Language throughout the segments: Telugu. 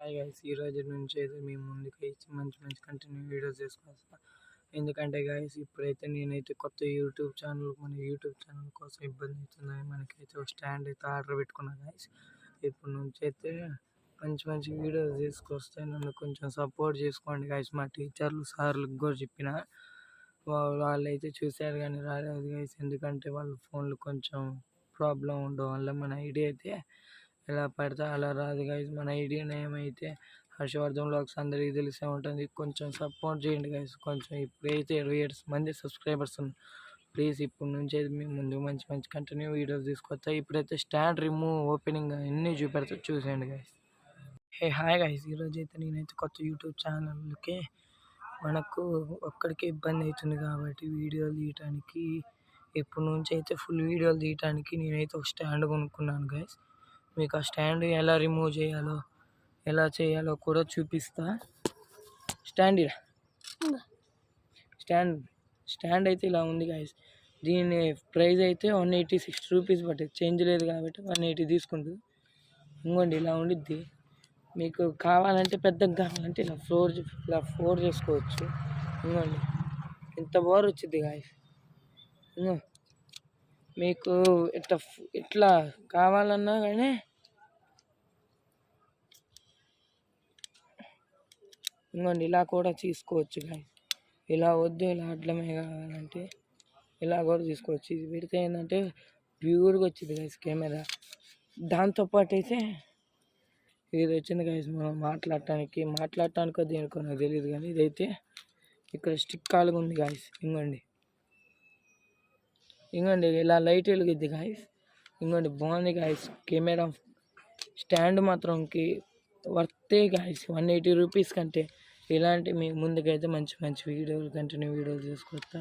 హాయ్ గైస్, ఈ రోజు నుంచి అయితే మేము ముందుకు మంచి మంచి కంటిన్యూ వీడియోస్ చేసుకొస్తా. ఎందుకంటే గైస్ ఇప్పుడైతే నేనైతే కొత్త యూట్యూబ్ ఛానల్ కోసం ఇబ్బంది అవుతుందని మనకైతే ఒక స్టాండ్ అయితే ఆర్డర్ పెట్టుకున్నాను గైస్. ఇప్పటి నుంచి అయితే మంచి మంచి వీడియోస్ తీసుకొస్తే నన్ను కొంచెం సపోర్ట్ చేసుకోండి గైస్. మా టీచర్లు సార్లకు కూడా చెప్పిన వాళ్ళు అయితే చూశారు కానీ రాలేదు గైస్. ఎందుకంటే వాళ్ళ ఫోన్లు కొంచెం ప్రాబ్లం ఉండడం వల్ల మన ఐడియా అయితే ఎలా పడితే అలా రాదు గైస్. మన ఐడియా నేమ్ అయితే హర్షవర్ధన్ వ్లాగ్స్ అందరికీ తెలిసే ఉంటుంది. కొంచెం సపోర్ట్ చేయండి గైస్. కొంచెం ఇప్పుడైతే 27 మంది సబ్స్క్రైబర్స్ ఉన్నారు. ప్లీజ్ ఇప్పటి నుంచి అయితే మేము ముందు మంచి మంచి కంటిన్యూ వీడియోస్ తీసుకొస్తాయి. ఇప్పుడైతే స్టాండ్ రిమూవ్ ఓపెనింగ్ అన్నీ చూపెడతా, చూసేయండి గైస్. హాయ్ గైస్, ఈరోజు అయితే నేనైతే కొత్త యూట్యూబ్ ఛానల్కి మనకు ఒక్కడికి ఇబ్బంది అవుతుంది కాబట్టి వీడియోలు తీయటానికి ఇప్పటి నుంచి అయితే ఫుల్ వీడియోలు తీయటానికి నేనైతే ఒక స్టాండ్ కొనుక్కున్నాను గైస్. మీకు ఆ స్టాండ్ ఎలా రిమూవ్ చేయాలో ఎలా చేయాలో కూడా చూపిస్తా. స్టాండ్ అయితే ఇలా ఉంది గైస్. దీని ప్రైస్ అయితే 186 రూపీస్ పట్టింది. చేంజ్ లేదు కాబట్టి 180 తీసుకుంటుంది. ఇంకోండి ఇలా ఉండిద్ది. మీకు కావాలంటే పెద్దగా కావాలంటే ఇలా ఫోర్ చేసుకోవచ్చు. ఇంకోండి ఇంత బోర్ వచ్చింది గాయస్. మీకు ఇట్లా కావాలన్నా కానీ ఇంకోండి ఇలా కూడా తీసుకోవచ్చు గాయస్. ఇలా వద్దు, ఇలా అడ్లమే కావాలంటే ఇలా కూడా తీసుకోవచ్చు. ఇది పెడితే ఏంటంటే ప్యూర్గా వచ్చింది గైస్ కెమెరా. దాంతోపాటు అయితే ఇది వచ్చింది గైస్ మనం మాట్లాడటానికో దేనికో నాకు తెలియదు కానీ ఇదైతే ఇక్కడ స్టిక్ కాలుగా ఉంది గాయస్. ఇంకోండి ఇలా లైట్ వెలుగుద్ది గాయస్. ఇంకోండి బాగుంది గాయస్. కెమెరా స్టాండ్ మాత్రంకి వర్తే గాయస్. 180 రూపీస్ కంటే ఇలాంటి మీకు ముందుకైతే మంచి మంచి వీడియోలు కంటిన్యూ వీడియోలు తీసుకొస్తా.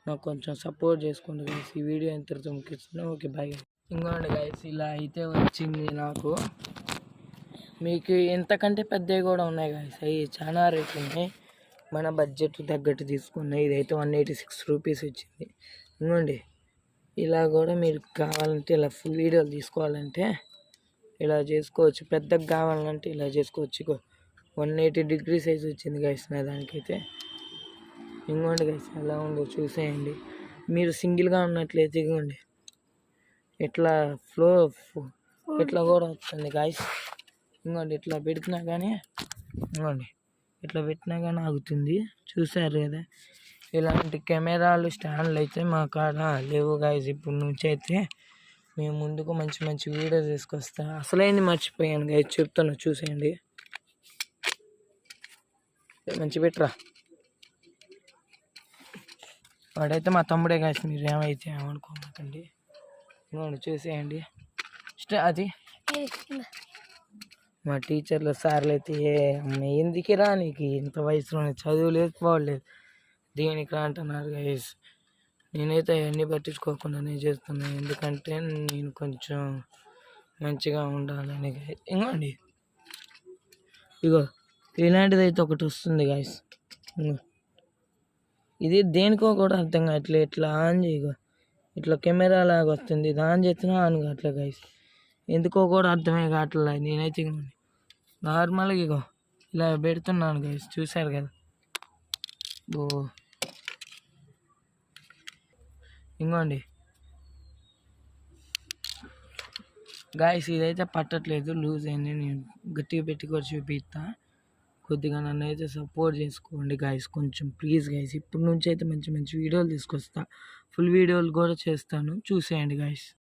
నాకు కొంచెం సపోర్ట్ చేసుకోండి గాయస్. ఈ వీడియో ఎంతతో ముఖ్యిస్తున్నాను. Okay bye. ఇంకోండి గాయస్ ఇలా అయితే వచ్చింది నాకు. మీకు ఎంతకంటే పెద్దవి కూడా ఉన్నాయి గాయస్. అవి చాలా రేట్లు ఉన్నాయి. మన బడ్జెట్ తగ్గట్టు తీసుకున్నాయి. ఇదైతే 186 రూపీస్ వచ్చింది. ఇంకోండి ఇలా కూడా మీరు కావాలంటే ఇలా ఫుల్ వీడియోలు తీసుకోవాలంటే ఇలా చేసుకోవచ్చు. పెద్దగా కావాలంటే ఇలా చేసుకోవచ్చు. 180 డిగ్రీ సైజ్ వచ్చింది గైస్ నా దానికైతే. ఇంకోండి గైస్ ఎలా ఉందో చూసేయండి. మీరు సింగిల్గా ఉన్నట్లయితే ఇవ్వండి ఇట్లా ఇట్లా కూడా వస్తుంది గైస్. ఇంకోండి ఇట్లా పెట్టినా కానీ ఆగుతుంది. చూసారు కదా. ఇలాంటి కెమెరాలు స్టాండ్లు అయితే మా కాడ లేవు గైస్. ఇప్పుడు నుంచి అయితే మేము ముందుకు మంచి మంచి వీడియోస్ తీసుకొస్తా. అసలైంది మర్చిపోయాను గైస్, చెప్తాను చూసేయండి. మంచి పెట్టరా. వాడైతే మా తమ్ముడే గైస్, మీరు ఏమైతే ఏమనుకోమాకండి. ఇంకోండి చూసేయండి. అది మా టీచర్లు సార్లు అయితే ఎందుకు రా నీకు ఇంత వయసులోనే చదువు లేదు పోవలేదు దేనికి రా అంటున్నారు గైస్. నేనైతే అవన్నీ పట్టించుకోకుండా నేను చేస్తున్నాను. ఎందుకంటే నేను కొంచెం మంచిగా ఉండాలని గైస్. ఇంకోండి ఇలాంటిది అయితే ఒకటి వస్తుంది గైస్. ఇది దేనికో కూడా అర్థం కావట్లే. ఇట్లా ఆన్ చేయగో ఇట్లా కెమెరా లాగా వస్తుంది. ఇది ఆన్ చేసినా ఆన్ కావట్లే గైస్. ఎందుకో కూడా అర్థమే కావట్లే. నేనైతే నార్మల్గా ఇలా పెడుతున్నాను గైస్, చూశారు కదా. ఇంకోండి గాయస్ ఇదైతే పట్టట్లేదు, లూజ్ అయింది. నేను గట్టిగా పెట్టి కూడా చూపిస్తా. కొద్దిగా నన్ను అయితే సపోర్ట్ చేసుకోండి గాయస్ కొంచెం ప్లీజ్ గాయస్. ఇప్పటి నుంచి అయితే మంచి మంచి వీడియోలు తీసుకొస్తా. ఫుల్ వీడియోలు కూడా చేస్తాను, చూసేయండి గాయస్.